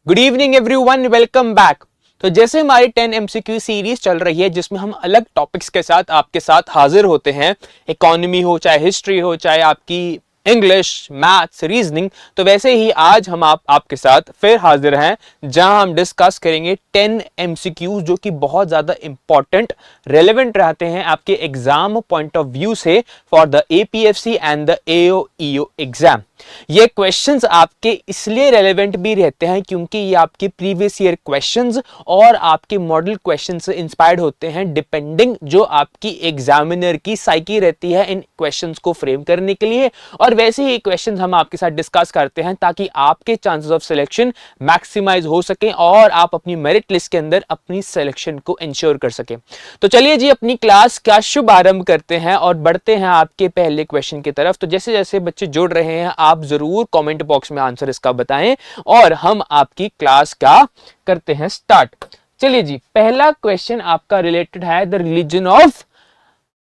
Good evening everyone, welcome back. तो जैसे हमारी 10 एमसीक्यू सीरीज चल रही है जिसमें हम अलग टॉपिक्स के साथ आपके साथ हाजिर होते हैं, इकोनॉमी हो, चाहे हिस्ट्री हो, चाहे आपकी इंग्लिश, मैथ्स, रीजनिंग, तो वैसे ही आज हम आपके साथ फिर हाजिर हैं जहां हम डिस्कस करेंगे 10 एमसीक्यू जो कि बहुत ज्यादा इंपॉर्टेंट, रेलेवेंट रहते हैं आपके एग्जाम पॉइंट ऑफ व्यू से for the APFC and the AOEO exam. ये क्वेश्चंस आपके इसलिए रेलेवेंट भी रहते हैं क्योंकि ये आपके प्रीवियस ईयर क्वेश्चंस और आपके मॉडल क्वेश्चन से इंस्पायर्ड होते हैं, डिपेंडिंग जो आपकी एग्जामिनर की साइकी रहती है इन क्वेश्चंस को फ्रेम करने के लिए। और वैसे ही क्वेश्चंस हम आपके साथ डिस्कस करते हैं ताकि आपके चांसेस ऑफ सिलेक्शन मैक्सिमाइज हो सके और आप अपनी मेरिट लिस्ट के अंदर अपनी सिलेक्शन को इंश्योर कर सके। तो चलिए जी, अपनी क्लास का शुभ आरंभ करते हैं और बढ़ते हैं आपके पहले क्वेश्चन की तरफ। तो जैसे जैसे बच्चे जुड़ रहे हैं आप जरूर कमेंट बॉक्स में आंसर इसका बताएं और हम आपकी क्लास का करते हैं स्टार्ट। चलिए जी, पहला क्वेश्चन आपका रिलेटेड है द रिलीजन ऑफ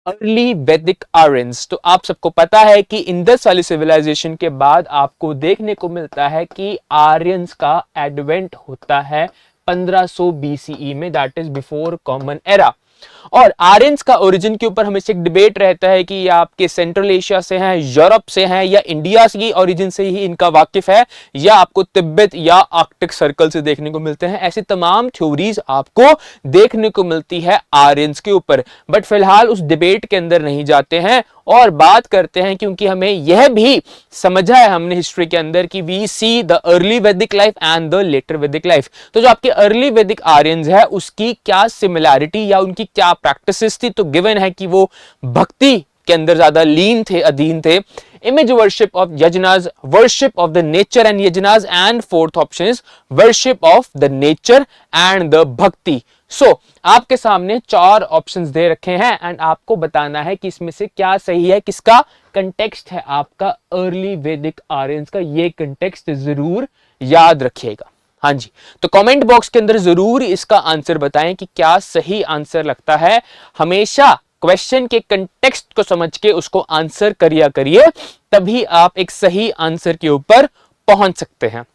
अर्ली वैदिक आर्यंस। तो आप सबको पता है कि इंडस वाली सिविलाइजेशन के बाद आपको देखने को मिलता है कि आर्यंस का एडवेंट होता है 1500 बीसीई में, that is before common era. और आर्यंस का ओरिजिन के ऊपर हमेशा एक डिबेट रहता है कि ये आपके सेंट्रल एशिया से हैं, यूरोप से हैं, या इंडिया की ओरिजिन से ही इनका वाकिफ है, या आपको तिब्बत या आर्कटिक सर्कल से देखने को मिलते हैं। ऐसी तमाम थ्योरीज आपको देखने को मिलती है आर्यंस के ऊपर, बट फिलहाल उस डिबेट के अंदर नहीं जाते हैं और बात करते हैं, क्योंकि हमें यह भी समझा है हमने हिस्ट्री के अंदर कि वी सी द अर्ली वैदिक लाइफ एंड द लेटर वैदिक लाइफ। तो जो आपके अर्ली वैदिक आर्यंस है उसकी क्या सिमिलैरिटी या उनकी क्या प्रैक्टिसेस थी, तो गिवन है कि वो भक्ति के अंदर ज्यादा लीन थे, अधीन थे। Image worship of yajnas, worship of the nature and yajnas, and fourth option is worship of the nature and the bhakti. So आपके सामने 4 ऑप्शंस दे रखे हैं एंड आपको बताना है कि इसमें से क्या सही है, किसका कंटेक्स्ट है आपका अर्ली वैदिक आर्यंस का। ये कंटेक्स्ट जरूर याद रखिएगा। हाँ जी, तो कमेंट बॉक्स के अंदर जरूर इसका आंसर बताएं कि क्या सही आंसर लगता है। हमेशा क्वेश्चन के कंटेक्स्ट को समझ के उसको आंसर करिए, तभी आप एक सही आंसर के ऊपर पहुंच सकते हैं।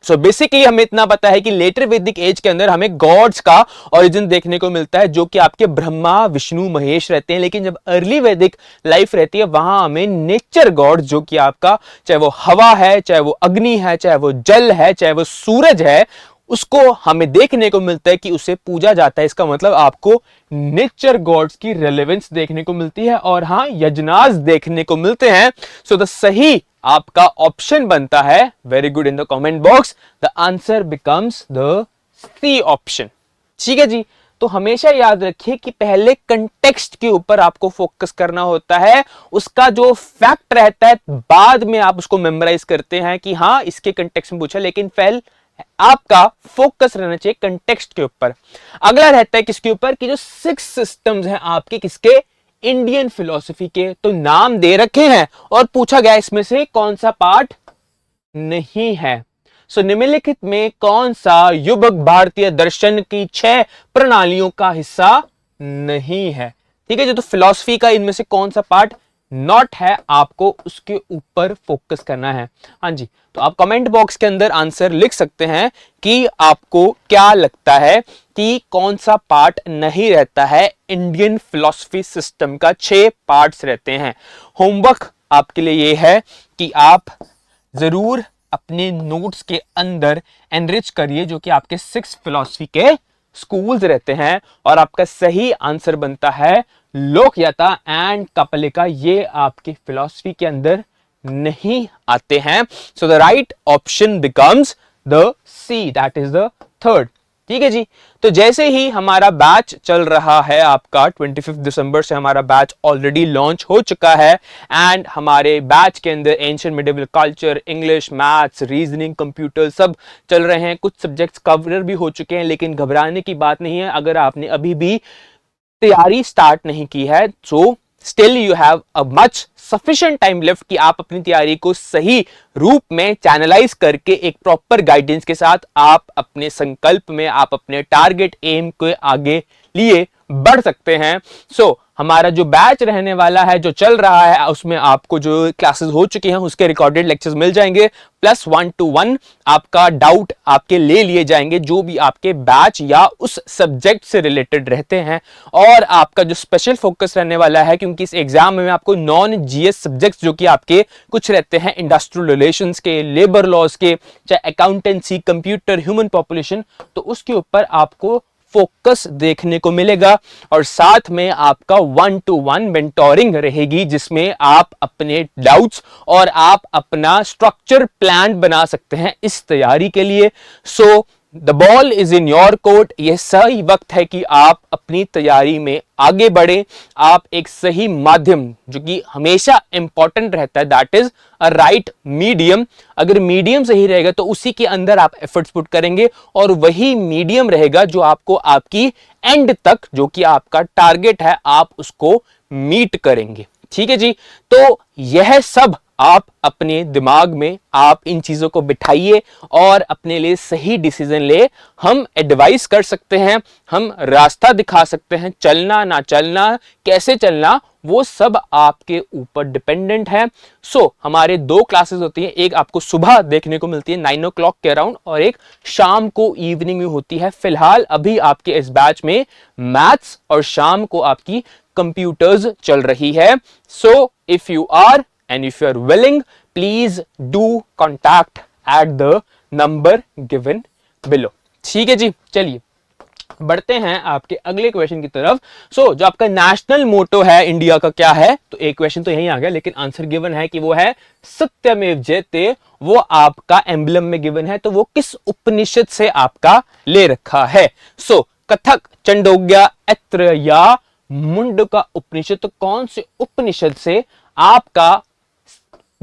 सो बेसिकली हमें इतना पता है कि लेटर वैदिक एज के अंदर हमें गॉड्स का ओरिजिन देखने को मिलता है जो कि आपके ब्रह्मा, विष्णु, महेश रहते हैं। लेकिन जब अर्ली वैदिक लाइफ रहती है वहां हमें नेचर गॉड, जो कि आपका चाहे वो हवा है, चाहे वो अग्नि है, चाहे वो जल है, चाहे वो सूरज है, उसको हमें देखने को मिलता है कि उसे पूजा जाता है। इसका मतलब आपको नेचर गॉड्स की रेलेवेंस देखने को मिलती है और हाँ, यजनास देखने को मिलते हैं। सो द सही आपका ऑप्शन बनता है, very good in the comment box, the answer becomes the C option. ठीक है जी, तो हमेशा याद रखिए कि पहले कंटेक्स्ट के ऊपर आपको फोकस करना होता है, उसका जो फैक्ट रहता है बाद में आप उसको मेमोराइज करते हैं कि हाँ इसके कंटेक्स्ट में पूछा, लेकिन पहले आपका फोकस रहना चाहिए कंटेक्स्ट के ऊपर। अगला रहता है किसके ऊपर कि जो 6 सिस्टम्स हैं आपके किसके, इंडियन फिलॉसफी के, तो नाम दे रखे हैं और पूछा गया इसमें से कौन सा पार्ट नहीं है। सो निम्नलिखित में कौन सा युवक भारतीय दर्शन की 6 प्रणालियों का हिस्सा नहीं है। ठीक है जी, तो फिलॉसफी का इनमें से कौन सा पार्ट नॉट है, आपको उसके ऊपर फोकस करना है। हाँ जी, तो आप कमेंट बॉक्स के अंदर आंसर लिख सकते हैं कि आपको क्या लगता है कि कौन सा पार्ट नहीं रहता है। इंडियन फिलॉसफी सिस्टम का 6 पार्ट्स रहते हैं। होमवर्क आपके लिए ये है कि आप जरूर अपने नोट्स के अंदर एनरिच करिए जो कि आपके 6 फिलॉसफी के स्कूल्स रहते हैं, और आपका सही आंसर बनता है लोकयाता एंड कापालिका। ये आपकी फिलॉसफी के अंदर नहीं आते हैं। So the right option becomes the C, that is the third. ठीक है जी, तो जैसे ही हमारा बैच चल रहा है आपका 25 दिसंबर से हमारा बैच ऑलरेडी लॉन्च हो चुका है एंड हमारे बैच के अंदर ancient medieval culture, English, maths, reasoning, computer सब चल रहे हैं। कुछ सब्जेक्ट्स कवर भी हो चुके हैं, लेकिन घबराने की बात नहीं है। अगर आपने अभी भी तैयारी स्टार्ट नहीं की है so still you have a much sufficient time left कि आप अपनी तैयारी को सही रूप में चैनलाइज करके एक प्रॉपर गाइडेंस के साथ आप अपने संकल्प में, आप अपने टारगेट एम को आगे लिए बढ़ सकते हैं। सो हमारा जो बैच रहने वाला है, जो चल रहा है, उसमें आपको जो क्लासेस हो चुके हैं उसके रिकॉर्डेड लेक्चर्स मिल जाएंगे, प्लस 1-to-1 आपका डाउट आपके ले लिए जाएंगे जो भी आपके बैच या उस सब्जेक्ट से रिलेटेड रहते हैं। और आपका जो स्पेशल फोकस रहने वाला है, क्योंकि इस एग्जाम में आपको नॉन जीएस सब्जेक्ट्स जो कि आपके कुछ रहते हैं, इंडस्ट्रियल रिलेशंस के, लेबर लॉज के, चाहे अकाउंटेंसी, कंप्यूटर, ह्यूमन पॉपुलेशन, तो उसके ऊपर आपको फोकस देखने को मिलेगा। और साथ में आपका 1-to-1 मेंटोरिंग रहेगी, जिसमें आप अपने डाउट्स और आप अपना स्ट्रक्चर प्लान बना सकते हैं इस तैयारी के लिए। So the ball is in your court. यह सही वक्त है कि आप अपनी तैयारी में आगे बढ़े। आप एक सही माध्यम, जो कि हमेशा इंपॉर्टेंट रहता है, that is a right medium. अगर मीडियम सही रहेगा तो उसी के अंदर आप एफर्ट्स पुट करेंगे और वही मीडियम रहेगा जो आपको आपकी एंड तक, जो कि आपका टारगेट है, आप उसको मीट करेंगे। ठीक है जी। तो यह सब आप अपने दिमाग में आप इन चीजों को बिठाइए और अपने लिए सही डिसीजन ले। हम एडवाइस कर सकते हैं, हम रास्ता दिखा सकते हैं, चलना ना चलना, कैसे चलना, वो सब आपके ऊपर डिपेंडेंट है। सो हमारे 2 क्लासेस होती हैं, एक आपको सुबह देखने को मिलती है 9 o'clock के अराउंड, और एक शाम को इवनिंग में होती है। फिलहाल अभी आपके इस बैच में मैथ्स और शाम को आपकी कंप्यूटर्स चल रही है। So if you are and if you are willing, please do contact at the number given below। ठीक है जी। चलिए बढ़ते हैं आपके अगले क्वेश्चन की तरफ। जो आपका नेशनल मोटो है इंडिया का क्या है, तो एक क्वेश्चन तो यही आ गया, लेकिन आंसर गिवन है कि वो है सत्यमेव जयते। वो आपका एम्बलम में गिवन है, तो वो किस उपनिषद से आपका ले रखा है। कथक, चंडोग्या, ऐत्र या मुंडका उपनिषद, तो कौन से उपनिषद से आपका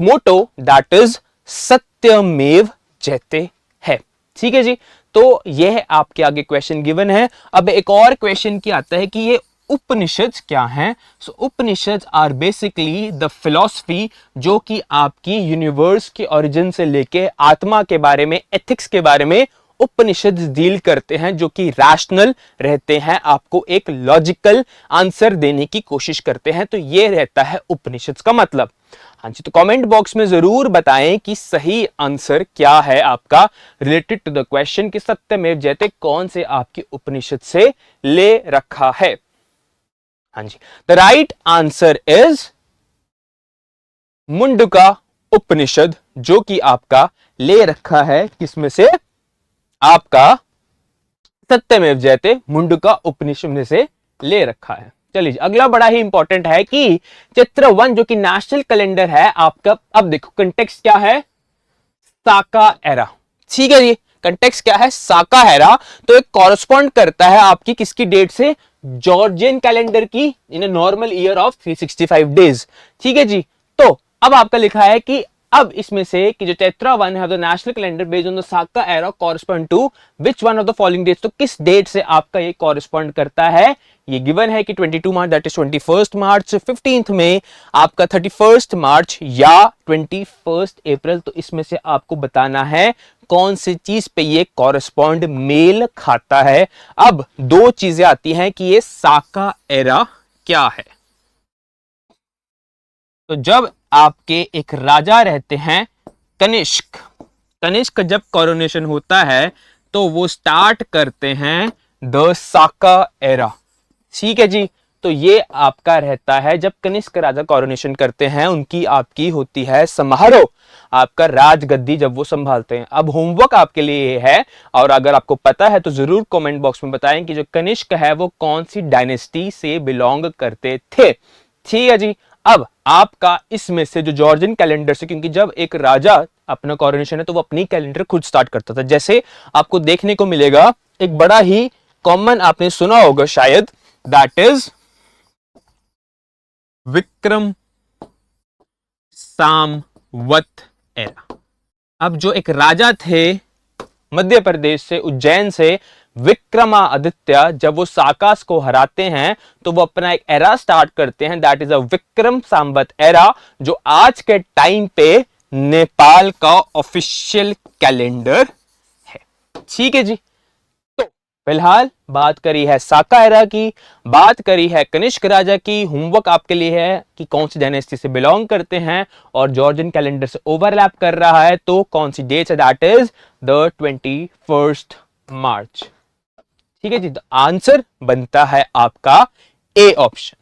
मोटो दैट इज सत्यमेव जयते है। ठीक है जी। तो यह आपके आगे क्वेश्चन गिवन है। अब एक और क्वेश्चन की आता है कि ये उपनिषद क्या है। उपनिषद आर बेसिकली द फिलॉसफी जो कि आपकी यूनिवर्स के ओरिजिन से लेके आत्मा के बारे में, एथिक्स के बारे में उपनिषद डील करते हैं, जो कि रैशनल रहते हैं, आपको एक लॉजिकल आंसर देने की कोशिश करते हैं। तो ये रहता है उपनिषद का मतलब। हाँ जी। तो कमेंट बॉक्स में जरूर बताएं कि सही आंसर क्या है आपका रिलेटेड टू द क्वेश्चन कि सत्यमेव जयते कौन से आपकी उपनिषद से ले रखा है। हाँ जी। The right answer is Mundaka Upanishad, जो कि आपका ले रखा है किसमें से, आपका सत्यमेव जयते मुंडका उपनिषद में से ले रखा है। चलिए अगला बड़ा ही इंपॉर्टेंट है कि चैत्र 1 जो कि नेशनल कैलेंडर है आपका, अब देखो कंटेक्स्ट क्या है, साका एरा। ठीक है जी। कंटेक्स्ट क्या है, साका एरा। तो एक कॉरेस्पॉन्ड करता है आपकी किसकी डेट से, जॉर्जियन कैलेंडर की, in a normal year of 365 days. ठीक है जी। तो अब आपका लिखा है कि अब इसमें से कि जो चैत्रा 1 है the national calendar based on the Saka era correspond to which one of the following dates, तो किस डेट से आपका ये कॉरेस्पॉन्ड करता है। ये गिवन है कि 22 मार्च दैट इज 21 मार्च, 15 में आपका 31 मार्च या 21 अप्रैल। तो इसमें से आपको बताना है कौन सी चीज पे ये कॉरेस्पॉन्ड मेल खाता है। अब 2 चीजें आती हैं कि ये साका एरा क्या है। तो जब आपके एक राजा रहते हैं कनिष्क, कनिष्क का जब कोरोनेशन होता है तो वो स्टार्ट करते हैं द साका एरा। ठीक है जी। तो ये आपका रहता है जब कनिष्क राजा कोरोनेशन करते हैं, उनकी आपकी होती है समारोह, आपका राजगद्दी जब वो संभालते हैं। अब होमवर्क आपके लिए ये है, और अगर आपको पता है तो जरूर कमेंट बॉक्स में बताएं कि जो कनिष्क है वो कौन सी डायनेस्टी से बिलोंग करते थे। ठीक है जी। अब आपका इसमें से जो जॉर्जियन कैलेंडर से, क्योंकि जब एक राजा अपना कोरोनेशन है तो वो अपनी कैलेंडर खुद स्टार्ट करता था। जैसे आपको देखने को मिलेगा एक बड़ा ही कॉमन आपने सुना होगा शायद, that is Vikram Samvat era. अब जो एक राजा थे मध्य प्रदेश से, उज्जैन से, विक्रमादित्य, जब वो साकास को हराते हैं तो वो अपना एक एरा स्टार्ट करते हैं, that is a Vikram Samvat era, जो आज के टाइम पे नेपाल का ऑफिशियल कैलेंडर है। ठीक है जी। तो फिलहाल बात करी है साका एरा की, बात करी है कनिष्क राजा की। होमवर्क आपके लिए है कि कौन सी डायनेस्टी से बिलोंग करते हैं और जॉर्जियन कैलेंडर से ओवरलैप कर रहा है, तो कौन सी डेट है, दैट इज द 21 मार्च। ठीक है जी, तो आंसर बनता है आपका ए ऑप्शन।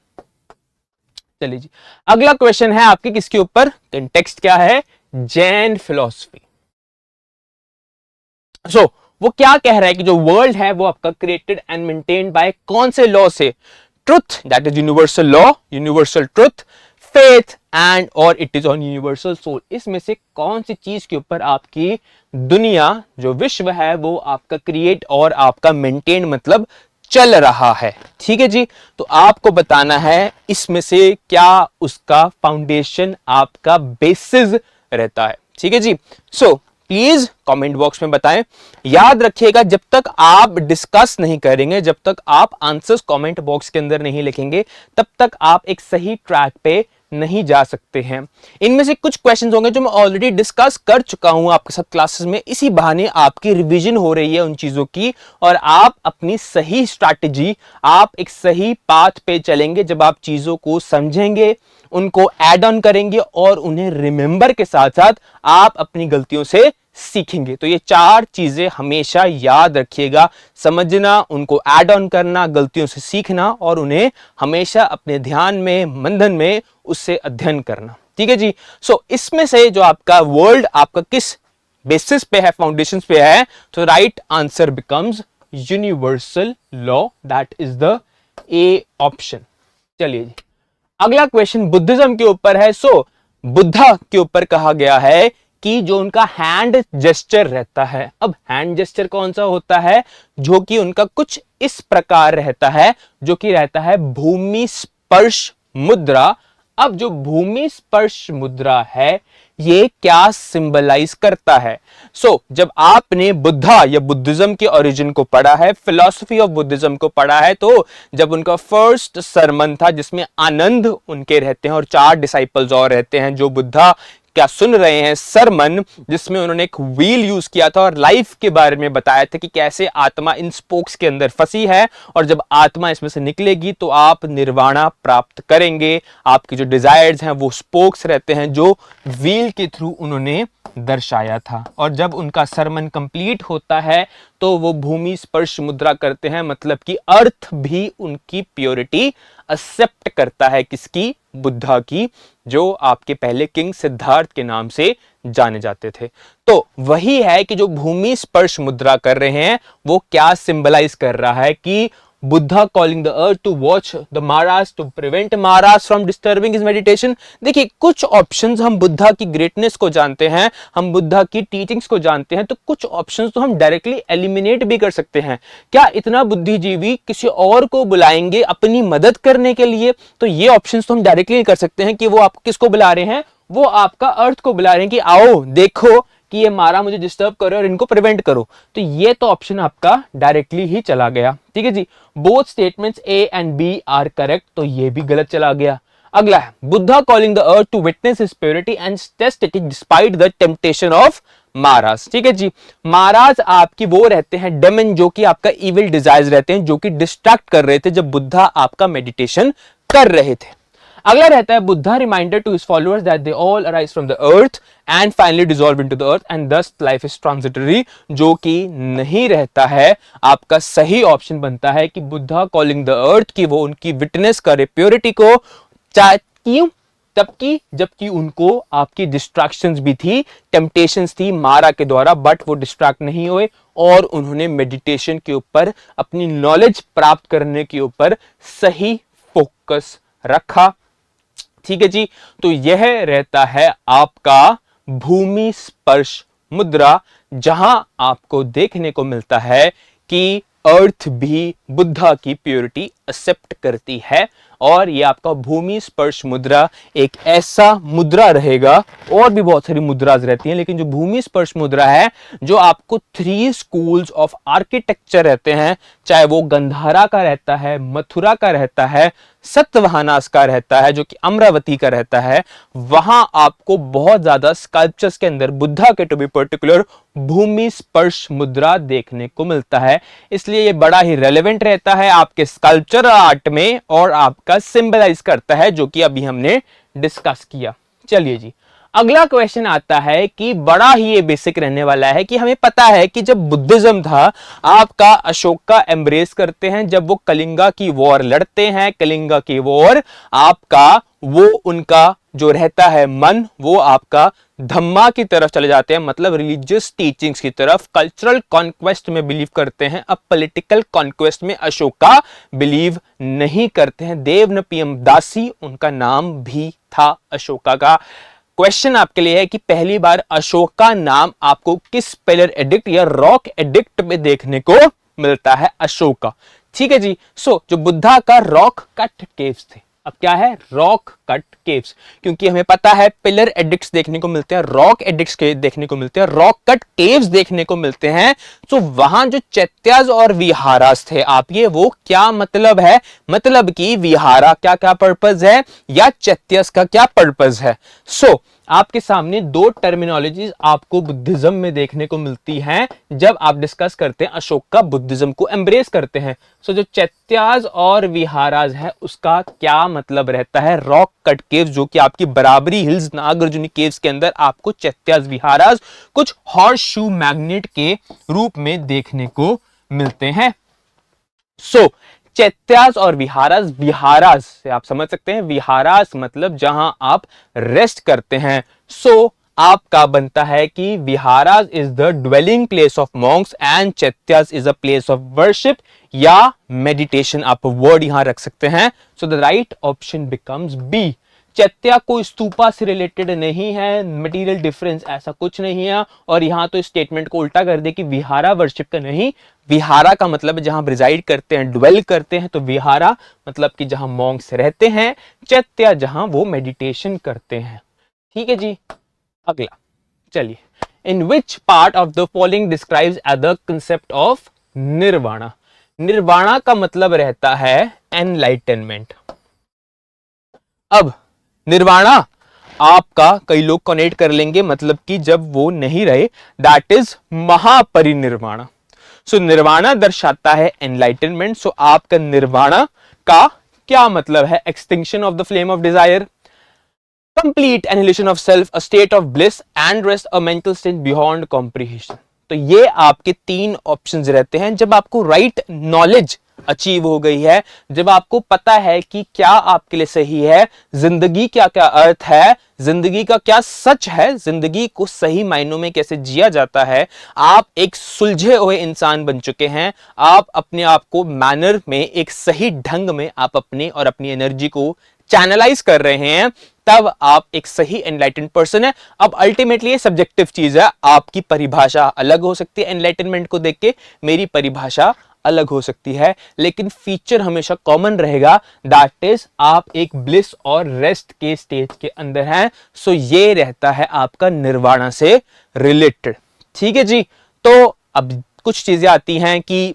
चलिए जी, अगला क्वेश्चन है आपके किसके ऊपर, कंटेक्स्ट क्या है, जैन फिलॉसफी। सो वो क्या कह रहा है कि जो वर्ल्ड है वो आपका क्रिएटेड एंड मेंटेन्ड बाय कौन से लॉ से, truth that is universal law, universal truth, faith and और it is on universal soul. इसमें से कौन सी चीज के ऊपर आपकी दुनिया जो विश्व है वो आपका क्रिएट और आपका मेंटेन मतलब चल रहा है। ठीक है जी, तो आपको बताना है इसमें से क्या उसका फाउंडेशन आपका बेसिस रहता है। ठीक है जी, सो प्लीज कमेंट बॉक्स में बताएं। याद रखिएगा जब तक आप डिस्कस नहीं करेंगे, जब तक आप आंसर्स कमेंट बॉक्स के अंदर नहीं लिखेंगे, तब तक आप एक सही ट्रैक पे नहीं जा सकते हैं। इनमें से कुछ क्वेश्चंस होंगे जो मैं ऑलरेडी डिस्कस कर चुका हूं आपके साथ क्लासेस में, इसी बहाने आपकी रिवीजन हो रही है उन चीजों की, और आप अपनी सही स्ट्रैटेजी, आप एक सही पाथ पे चलेंगे जब आप चीजों को समझेंगे, उनको ऐड ऑन करेंगे और उन्हें रिमेंबर के साथ साथ आप अपनी गलतियों से सीखेंगे। तो ये चार चीजें हमेशा याद रखिएगा, समझना, उनको ऐड ऑन करना, गलतियों से सीखना और उन्हें हमेशा अपने ध्यान में, मंथन में उससे अध्ययन करना। ठीक है जी, सो इसमें से जो आपका वर्ल्ड आपका किस बेसिस पे है, फाउंडेशन पे है, तो right answer becomes universal law, that is the A option. चलिए जी, अगला क्वेश्चन बुद्धिज्म के ऊपर है। सो बुद्धा के ऊपर कहा गया है कि जो उनका हैंड जेस्चर रहता है, अब हैंड जेस्चर कौन सा होता है, जो कि उनका कुछ इस प्रकार रहता है, जो कि रहता है भूमि स्पर्श मुद्रा। अब जो भूमि स्पर्श मुद्रा है ये क्या सिंबलाइज करता है। जब आपने बुद्धा या बुद्धिज्म के ओरिजिन को पढ़ा है, फिलॉसफी ऑफ बुद्धिज्म को पढ़ा है, तो जब उनका फर्स्ट सरमन था जिसमें आनंद उनके रहते हैं और 4 डिसाइपल्स और रहते हैं जो बुद्धा क्या सुन रहे हैं, सरमन, जिसमें उन्होंने एक व्हील यूज किया था और लाइफ के बारे में बताया था कि कैसे आत्मा इन स्पोक्स के अंदर फंसी है और जब आत्मा इसमें से निकलेगी तो आप निर्वाणा प्राप्त करेंगे। आपकी जो डिजायर्स हैं वो स्पोक्स रहते हैं जो व्हील के थ्रू उन्होंने दर्शाया था। और जब उनका सरमन कंप्लीट होता है तो वो भूमि स्पर्श मुद्रा करते हैं, मतलब कि अर्थ भी उनकी प्योरिटी एक्सेप्ट करता है, किसकी, बुद्धा की, जो आपके पहले किंग सिद्धार्थ के नाम से जाने जाते थे। तो वही है कि जो भूमि स्पर्श मुद्रा कर रहे हैं वो क्या सिंबलाइज कर रहा है कि Buddha calling the earth to watch the Maharaj, to prevent Maharaj from disturbing his meditation. देखिए, कुछ ऑप्शंस हम बुद्धा की ग्रेटनेस को जानते हैं, हम बुद्धा की टीचिंग्स को जानते हैं, तो कुछ ऑप्शंस तो हम डायरेक्टली एलिमिनेट भी कर सकते हैं। क्या इतना बुद्धिजीवी किसी और को बुलाएंगे अपनी मदद करने के लिए? तो ये ऑप्शंस तो हम डायरेक्टली कर सकते हैं कि वो आपको किसको बुला रहे हैं, वो आपका अर्थ को बुला रहे हैं कि आओ देखो कि ये मारा मुझे डिस्टर्ब करो और इनको प्रिवेंट करो। तो ये तो ऑप्शन आपका डायरेक्टली ही चला गया। ठीक है जी, both statements A and B are correct, तो ये भी गलत चला गया। अगला है Buddha calling the earth to witness his purity and test it despite the temptation of Maharaj. ठीक है जी, महाराज आपकी वो रहते हैं डेमन, जो कि आपका इविल डिजायर्स रहते हैं, जो कि डिस्ट्रैक्ट कर रहे थे जब बुद्धा आपका मेडिटेशन कर रहे थे। अगला रहता है Buddha reminder to his followers that they all arise from the earth and finally dissolve into the earth and thus life is transitory, जो कि नहीं रहता है। आपका सही ऑप्शन बनता है कि बुद्धा कॉलिंग द अर्थ की वो उनकी विटनेस करे प्योरिटी को, क्यों, तबकि जबकि उनको आपकी डिस्ट्रैक्शंस भी थी, टेम्पटेशंस थी मारा के द्वारा, बट वो डिस्ट्रैक्ट नहीं हुए और उन्होंने मेडिटेशन के ऊपर, अपनी नॉलेज प्राप्त करने के ऊपर सही फोकस रखा। ठीक है जी, तो यह रहता है आपका भूमि स्पर्श मुद्रा, जहां आपको देखने को मिलता है कि अर्थ भी बुद्धा की प्योरिटी एक्सेप्ट करती है। और ये आपका भूमि स्पर्श मुद्रा एक ऐसा मुद्रा रहेगा, और भी बहुत सारी मुद्राज रहती हैं, लेकिन जो भूमि स्पर्श मुद्रा है, जो आपको 3 स्कूल्स ऑफ आर्किटेक्चर रहते हैं, चाहे वो गंधारा का रहता है, मथुरा का रहता है, सतवाहनास का रहता है, जो कि अमरावती का रहता है, वहां आपको बहुत ज्यादा स्कल्पचर्स के अंदर बुद्धा के टू बी पर्टिकुलर भूमि स्पर्श मुद्रा देखने को मिलता है। इसलिए ये बड़ा ही रेलेवेंट रहता है आपके स्कल्पचर आर्ट में और आपका सिंबलाइज करता है, जो कि अभी हमने डिस्कस किया। चलिए जी, अगला क्वेश्चन आता है कि बड़ा ही ये बेसिक रहने वाला है कि हमें पता है कि जब बुद्धिज्म था आपका अशोक का एम्ब्रेस करते हैं, जब वो कलिंगा की वॉर लड़ते हैं, कलिंगा की वॉर आपका वो उनका जो रहता है मन वो आपका धम्मा की तरफ चले जाते हैं, मतलब रिलीजियस टीचिंग्स की तरफ, कल्चरल कॉन्क्वेस्ट में बिलीव करते हैं। अब पॉलिटिकल कॉन्क्वेस्ट में अशोका बिलीव नहीं करते हैं। देवनपियम दासी उनका नाम भी था अशोका का। क्वेश्चन आपके लिए है कि पहली बार अशोक का नाम आपको किस पिलर एडिक्ट या रॉक एडिक्ट में देखने को मिलता है? अशोका। ठीक है जी। जो बुद्धा का रॉक कट केव्स थे, अब क्या है? रॉक कट केव्स, क्योंकि हमें पता है पिलर एडिक्ट्स देखने को मिलते हैं, रॉक एडिक्ट्स के देखने को मिलते हैं, रॉक कट केव्स देखने को मिलते हैं। वहां जो चैत्याज और विहारास थे, आप ये वो क्या मतलब है? मतलब कि विहारा क्या क्या पर्पज है या चैत्याज का क्या पर्पज है? आपके सामने दो टर्मिनोलॉजीज आपको बुद्धिज्म में देखने को मिलती हैं जब आप डिस्कस करते हैं अशोक का बुद्धिज्म को एम्ब्रेस करते हैं। जो चैत्याज और विहाराज है उसका क्या मतलब रहता है? रॉक कट केव्स, जो कि आपकी बराबरी हिल्स नागार्जुनी केव्स के अंदर आपको चैत्याज विहाराज कुछ हॉर्स शू मैग्नेट के रूप में देखने को मिलते हैं। चैत्याज और विहारास, विहारास से आप समझ सकते हैं, विहारास मतलब जहां आप रेस्ट करते हैं। आपका बनता है कि viharas is the dwelling place of monks and chaityas is a place of worship या मेडिटेशन। आप वर्ड यहां रख सकते हैं। The right option becomes B. Chaitya कोई स्तूपा से रिलेटेड नहीं है, मटेरियल डिफरेंस ऐसा कुछ नहीं है। और यहां तो स्टेटमेंट को उल्टा कर दे कि विहारा वर्शिप का नहीं, विहारा का मतलब जहां रिजाइड करते हैं, ड्वेल करते हैं, तो विहारा मतलब कि जहां मॉन्क्स रहते हैं, चैत्या जहां वो मेडिटेशन करते हैं। ठीक है जी। अगला चलिए, in which part of the following describes the concept of nirvana? Nirvana का मतलब रहता है एनलाइटनमेंट। अब निर्वाणा आपका कई लोग कनेक्ट कर लेंगे, मतलब कि जब वो नहीं रहे, दैट इज महापरिनिर्वाणा। निर्वाणा दर्शाता है एनलाइटनमेंट। आपका निर्वाणा का क्या मतलब है? Extinction of the flame of desire, complete annihilation of self, a state of bliss and rest, a mental state beyond comprehension. तो ये आपके तीन ऑप्शंस रहते हैं। जब आपको राइट नॉलेज अचीव हो गई है, जब आपको पता है कि क्या आपके लिए सही है, जिंदगी क्या क्या अर्थ है, जिंदगी का क्या सच है, जिंदगी को सही मायनों में कैसे जिया जाता है, आप एक सुलझे हुए इंसान बन चुके हैं। आप अपने आप को मैनर में एक सही ढंग में आप अपने और अपनी एनर्जी को चैनलाइज कर रहे हैं, तब आप एक सही एनलाइटेंड पर्सन है। अब अल्टीमेटली ये सब्जेक्टिव चीज है, आपकी परिभाषा अलग हो सकती है एनलाइटनमेंट को देख के, मेरी परिभाषा अलग हो सकती है, लेकिन फीचर हमेशा कॉमन रहेगा, दैट इज आप एक ब्लिस और रेस्ट के स्टेज के अंदर हैं। ये रहता है आपका निर्वाणा से रिलेटेड। ठीक है जी। तो अब कुछ चीजें आती हैं कि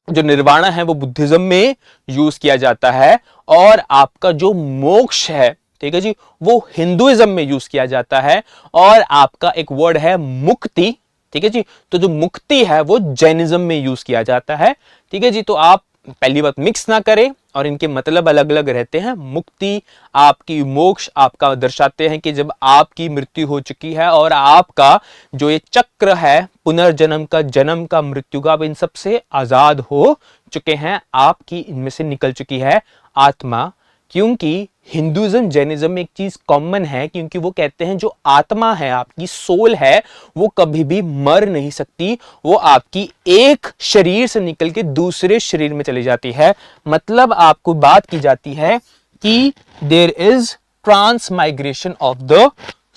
जो निर्वाणा है वो बुद्धिज्म में यूज किया जाता है, और आपका जो मोक्ष है, ठीक है जी, वो हिंदुइज्म में यूज किया जाता है। और आपका एक वर्ड है मुक्ति, ठीक है जी, तो जो मुक्ति है वो जैनिज्म में यूज किया जाता है। ठीक है जी। तो आप पहली बात मिक्स ना करें, और इनके मतलब अलग अलग रहते हैं। मुक्ति आपकी मोक्ष आपका दर्शाते हैं कि जब आपकी मृत्यु हो चुकी है और आपका जो ये चक्र है पुनर्जन्म का, जन्म का, मृत्यु का, आप इन सब से आजाद हो चुके हैं, आपकी इनमें से निकल चुकी है आत्मा। क्योंकि हिंदुइज्म जैनिज्म में एक चीज कॉमन है, क्योंकि वो कहते हैं जो आत्मा है, आपकी सोल है, वो कभी भी मर नहीं सकती, वो आपकी एक शरीर से निकल के दूसरे शरीर में चली जाती है। मतलब आपको बात की जाती है कि there is transmigration of the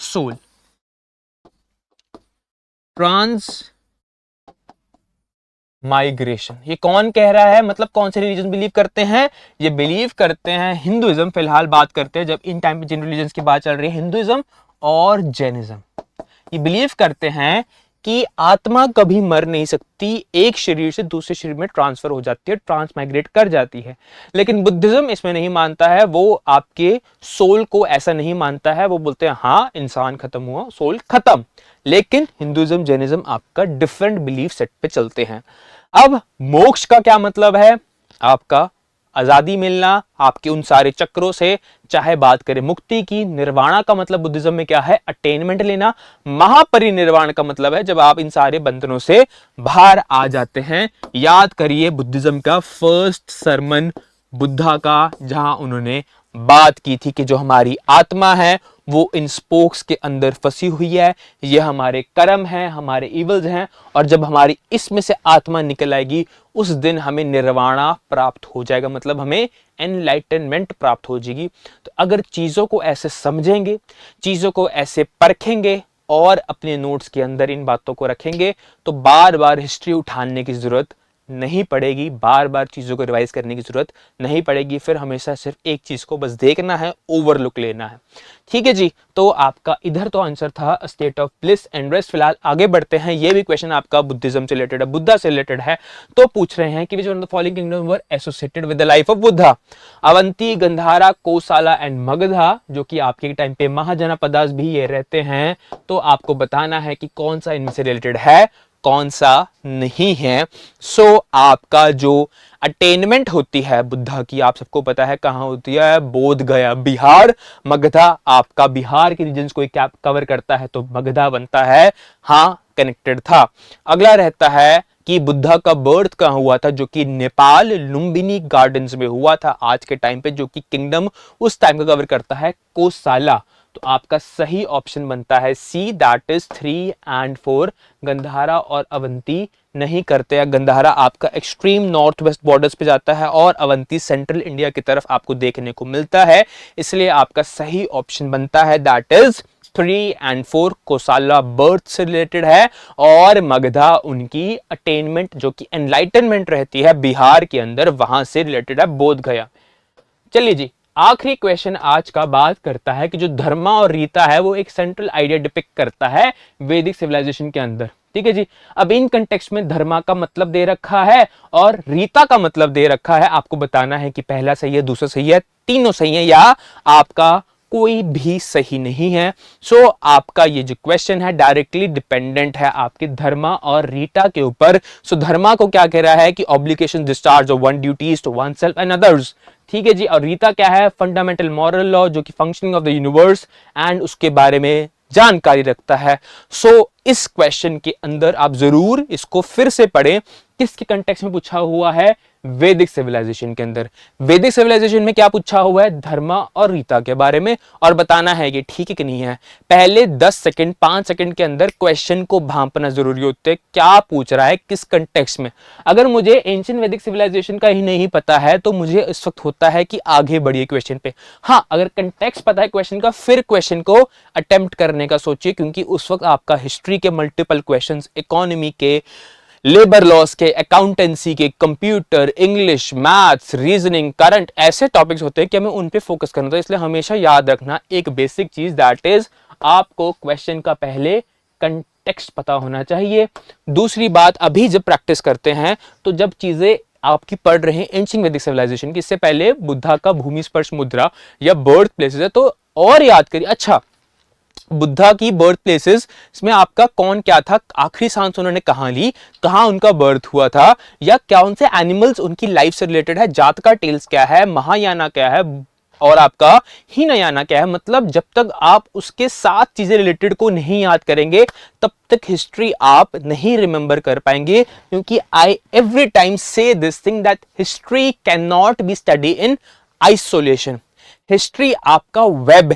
soul. Migration, ये कौन कह रहा है? मतलब कौन से रिलीजन बिलीव करते हैं? ये बिलीव करते हैं हिंदुइज्म। फिलहाल बात करते हैं, जब इन टाइम पे जिन रिलीजन की बात चल रही है, हिंदुइज्म और जैनिज्म, ये बिलीव करते हैं कि आत्मा कभी मर नहीं सकती, एक शरीर से दूसरे शरीर में ट्रांसफर हो जाती है, ट्रांसमाइग्रेट कर जाती है। लेकिन बुद्धिज्म इसमें नहीं मानता है, वो आपके सोल को ऐसा नहीं मानता है। वो बोलते हैं हाँ इंसान खत्म हुआ, सोल खत्म। लेकिन हिंदुइज्म जैनिज्म आपका डिफरेंट बिलीफ सेट पे चलते हैं। अब मोक्ष का क्या मतलब है? आपका आजादी मिलना आपके उन सारे चक्रों से। चाहे बात करें मुक्ति की, निर्वाणा का मतलब बुद्धिज्म में क्या है? अटेनमेंट लेना। महापरिनिर्वाण का मतलब है जब आप इन सारे बंधनों से बाहर आ जाते हैं। याद करिए बुद्धिज्म का फर्स्ट सरमन बुद्धा का, जहां उन्होंने बात की थी कि जो हमारी आत्मा है वो इन स्पोक्स के अंदर फंसी हुई है, ये हमारे कर्म हैं, हमारे इवल्स हैं, और जब हमारी इसमें से आत्मा निकल आएगी उस दिन हमें निर्वाणा प्राप्त हो जाएगा, मतलब हमें एनलाइटनमेंट प्राप्त हो जाएगी। तो अगर चीजों को ऐसे समझेंगे, चीजों को ऐसे परखेंगे और अपने नोट्स के अंदर इन बातों को रखेंगे तो बार बार हिस्ट्री उठाने की जरूरत नहीं पड़ेगी, बार बार चीजों को रिवाइज करने की जरूरत नहीं पड़ेगी। फिर हमेशा सिर्फ एक चीज को बस देखना है, ओवरलुक लेना है। ठीक है जी, तो आपका इधर तो आंसर था state of bliss and rest. फिलहाल आगे बढ़ते हैं। ये भी क्वेश्चन आपका बुद्धिज्म से रिलेटेड है, बुद्धा से रिलेटेड है। तो पूछ रहे हैं कि विच one of the following kingdom were associated with the life of Buddha? Avanti, Gandhara, कोसाला and Magadha, जो कि आपके टाइम पे महाजनपदास भी ये रहते हैं। तो आपको बताना है कि कौन सा इनमें से रिलेटेड है, कौन सा नहीं है। सो आपका जो अटेनमेंट होती है बुद्धा की, आप सबको पता है कहां होती है? बोध गया, बिहार। मगधा आपका बिहार के रीजन्स को कवर करता है, तो मगधा बनता है हाँ, कनेक्टेड था। अगला रहता है कि बुद्धा का बर्थ कहां हुआ था, जो कि नेपाल लुम्बिनी गार्डन्स में हुआ था आज के टाइम पे, जो कि किंगडम उस टाइम का कवर करता है कोसाला। तो आपका सही ऑप्शन बनता है सी, दैट इज 3 एंड 4। गंधारा और अवंती नहीं करते हैं। गंधारा आपका एक्सट्रीम नॉर्थ वेस्ट बॉर्डर्स पे जाता है और अवंती सेंट्रल इंडिया की तरफ आपको देखने को मिलता है, इसलिए आपका सही ऑप्शन बनता है दैट इज 3 एंड 4। कोसाला बर्थ से रिलेटेड है और मगधा उनकी अटेनमेंट जो कि एनलाइटनमेंट रहती है बिहार के अंदर, वहां से रिलेटेड है, बोध गया। चलिए जी, आखिरी क्वेश्चन आज का बात करता है कि जो धर्मा और रीता है वो एक सेंट्रल आइडिया डिपिक्ट करता है वैदिक सिविलाइजेशन के अंदर। ठीक है जी, अब इन कंटेक्स्ट में धर्मा का मतलब दे रखा है और रीता का मतलब दे रखा है। आपको बताना है कि पहला सही है, दूसरा सही है, तीनों सही है, या आपका कोई भी सही नहीं है। सो आपका ये जो क्वेश्चन है डायरेक्टली डिपेंडेंट है आपके धर्मा और रीटा के ऊपर। सो धर्मा को क्या कह रहा है कि obligation discharge of one duties to one self and others. ठीक है जी, और रीता क्या है? फंडामेंटल मॉरल लॉ, जो कि functioning of the universe and उसके बारे में जानकारी रखता है। सो इस क्वेश्चन के अंदर आप जरूर इसको फिर से पढ़ें। किसके कंटेक्स्ट में पूछा हुआ है? वैदिक सिविलाइजेशन के अंदर। वैदिक सिविलाइजेशन में क्या पूछा हुआ है? धर्मा और रीता के बारे में, और बताना है कि ठीक है कि नहीं है। पहले 10 सेकंड 5 सेकंड के अंदर क्वेश्चन को भांपना जरूरी होता है, क्या पूछ रहा है, किस कंटेक्स्ट में। अगर मुझे एंशिएंट वैदिक सिविलाइजेशन का ही नहीं पता है तो मुझे इस वक्त होता है कि आगे बढ़िए क्वेश्चन पे। हाँ, अगर कंटेक्स्ट पता है क्वेश्चन का, फिर क्वेश्चन को अटेम्प्ट करने का सोचिए, क्योंकि उस वक्त आपका हिस्ट्री के मल्टीपल क्वेश्चंस, इकोनॉमी के, लेबर लॉस के, अकाउंटेंसी के, computer, English, maths, reasoning, current, ऐसे टॉपिक्स होते हैं कि हमें उन पे फोकस करना होता है। इसलिए हमेशा याद रखना एक बेसिक चीज, दैट इज आपको क्वेश्चन का पहले कंटेक्स्ट पता होना चाहिए। दूसरी बात, अभी जब प्रैक्टिस करते हैं तो जब चीजें आपकी पढ़ रहे हैं एंशिएंट वैदिक सिविलाइजेशन की, इससे पहले बुद्धा का भूमि स्पर्श मुद्रा या बर्थ प्लेसेस है, तो और याद करिए। अच्छा, बुद्धा की बर्थ प्लेसेस इसमें आपका कौन क्या था, आखिरी सांस उन्होंने कहां ली, कहां उनका बर्थ हुआ था, या कौन से एनिमल्स उनकी लाइफ से रिलेटेड है, जातका टेल्स क्या है, महायाना क्या है, और आपका हीनयाना क्या है। मतलब जब तक आप उसके 7 चीजें रिलेटेड को नहीं याद करेंगे तब तक हिस्ट्री आप नहीं रिमेंबर कर पाएंगे, क्योंकि आई एवरी टाइम से this thing that history can not be study in isolation. History आपका वेब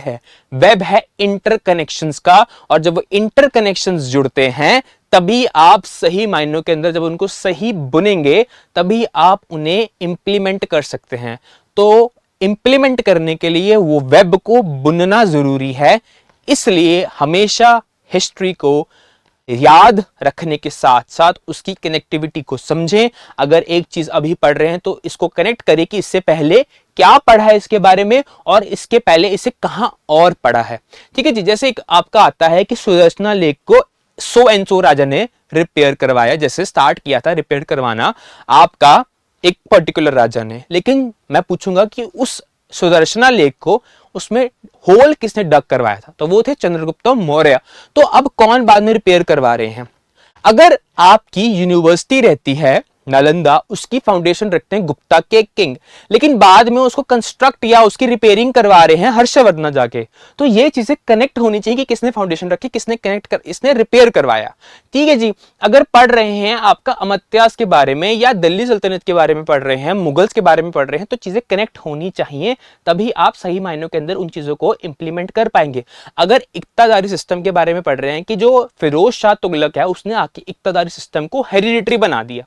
है इंटरकनेक्शंस का, और जब वो इंटरकनेक्शंस जुड़ते हैं तभी आप सही मायनों के अंदर जब उनको सही बुनेंगे तभी आप उन्हें इंप्लीमेंट कर सकते हैं। तो इंप्लीमेंट करने के लिए वो वेब को बुनना जरूरी है, इसलिए हमेशा हिस्ट्री को याद रखने के साथ साथ उसकी कनेक्टिविटी को समझें। अगर एक चीज अभी पढ़ रहे हैं तो इसको कनेक्ट करें कि इससे पहले क्या पढ़ा है इसके बारे में, और इसके पहले इसे कहां और पढ़ा है। ठीक है जी, जैसे एक आपका आता है कि सुदर्शना लेक को सो एंड सो राजा ने रिपेयर करवाया, जैसे स्टार्ट किया था रिपेयर करवाना आपका एक पर्टिकुलर राजा ने। लेकिन मैं पूछूंगा कि उस सुदर्शना लेक को उसमें होल किसने डग करवाया था, तो वो थे चंद्रगुप्त मौर्य। तो अब कौन बाद में रिपेयर करवा रहे हैं? अगर आपकी यूनिवर्सिटी रहती है नालंदा, उसकी फाउंडेशन रखते हैं गुप्ता के किंग, लेकिन बाद में उसको कंस्ट्रक्ट या उसकी रिपेयरिंग करवा रहे हैं हर्षवर्धन जाके। तो ये चीजें कनेक्ट होनी चाहिए कि किसने फाउंडेशन रखी, किसने कनेक्ट कर, इसने रिपेयर करवाया। ठीक है जी। अगर पढ़ रहे हैं आपका अमत्यास के बारे में या दिल्ली सल्तनत के बारे में पढ़ रहे हैं, मुगल्स के बारे में पढ़ रहे हैं, तो चीजें कनेक्ट होनी चाहिए, तभी आप सही मायनों के अंदर उन चीजों को इंप्लीमेंट कर पाएंगे। अगर इक्तादारी सिस्टम के बारे में पढ़ रहे हैं कि जो फिरोज शाह तुगलक है उसने आके इक्तादारी सिस्टम को हेरिडिटरी बना दिया,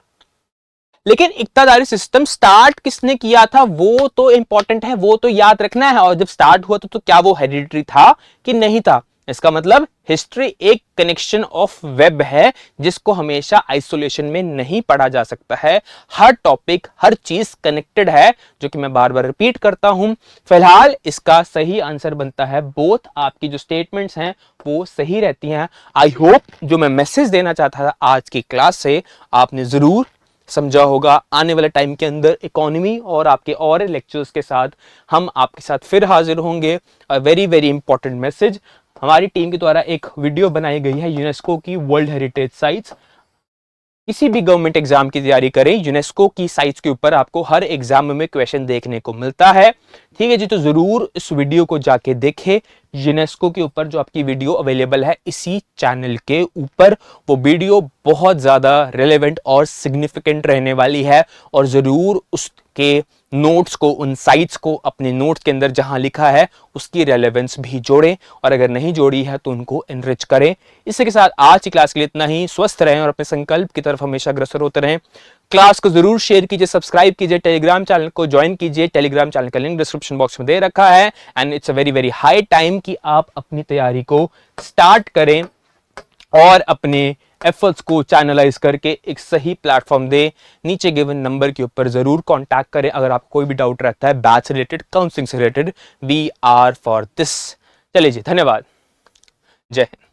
लेकिन इक्तादारी सिस्टम स्टार्ट किसने किया था वो तो इंपॉर्टेंट है, वो तो याद रखना है। और जब स्टार्ट हुआ तो क्या वो हेरिडिटरी था कि नहीं था? इसका मतलब हिस्ट्री एक कनेक्शन ऑफ वेब है जिसको हमेशा आइसोलेशन में नहीं पढ़ा जा सकता है। हर टॉपिक, हर चीज कनेक्टेड है, जो कि मैं बार बार रिपीट करता हूं। फिलहाल इसका सही आंसर बनता है बोथ। आपकी जो स्टेटमेंट्स हैं वो सही रहती हैं। आई होप जो मैं मैसेज देना चाहता था आज की क्लास से आपने जरूर समझा होगा। आने वाले टाइम के अंदर इकोनॉमी और आपके और लेक्चर्स के साथ हम आपके साथ फिर हाजिर होंगे। वेरी वेरी इंपॉर्टेंट मैसेज, हमारी टीम के द्वारा एक वीडियो बनाई गई है यूनेस्को की वर्ल्ड हेरिटेज साइट्स। किसी भी गवर्नमेंट एग्जाम की तैयारी करें, यूनेस्को की साइट्स के ऊपर आपको हर एग्जाम में क्वेश्चन देखने को मिलता है। ठीक है जी, तो जरूर इस वीडियो को जाके देखें। यूनेस्को के ऊपर जो आपकी वीडियो अवेलेबल है इसी चैनल के ऊपर, वो वीडियो बहुत ज्यादा रेलेवेंट और सिग्निफिकेंट रहने वाली है। और जरूर उसके नोट्स को, उन साइट्स को अपने नोट्स के अंदर जहां लिखा है उसकी रेलेवेंस भी जोड़ें, और अगर नहीं जोड़ी है तो उनको एनरिच करें। इसी के साथ आज की क्लास के लिए इतना ही। स्वस्थ रहें और अपने संकल्प की तरफ हमेशा अग्रसर होते रहें। क्लास को जरूर शेयर कीजिए, सब्सक्राइब कीजिए, टेलीग्राम चैनल को ज्वाइन कीजिए। टेलीग्राम चैनल का लिंक डिस्क्रिप्शन बॉक्स में दे रखा है। And it's a very very high time कि आप अपनी तैयारी को स्टार्ट करें और अपने एफर्ट्स को चैनलाइज करके एक सही प्लेटफॉर्म दे। नीचे गिवन नंबर के ऊपर जरूर कांटेक्ट करें अगर आपको कोई भी डाउट रहता है बैच से रिलेटेड, काउंसलिंग से related. We are for this. चलिए जी, धन्यवाद। जय हिंद।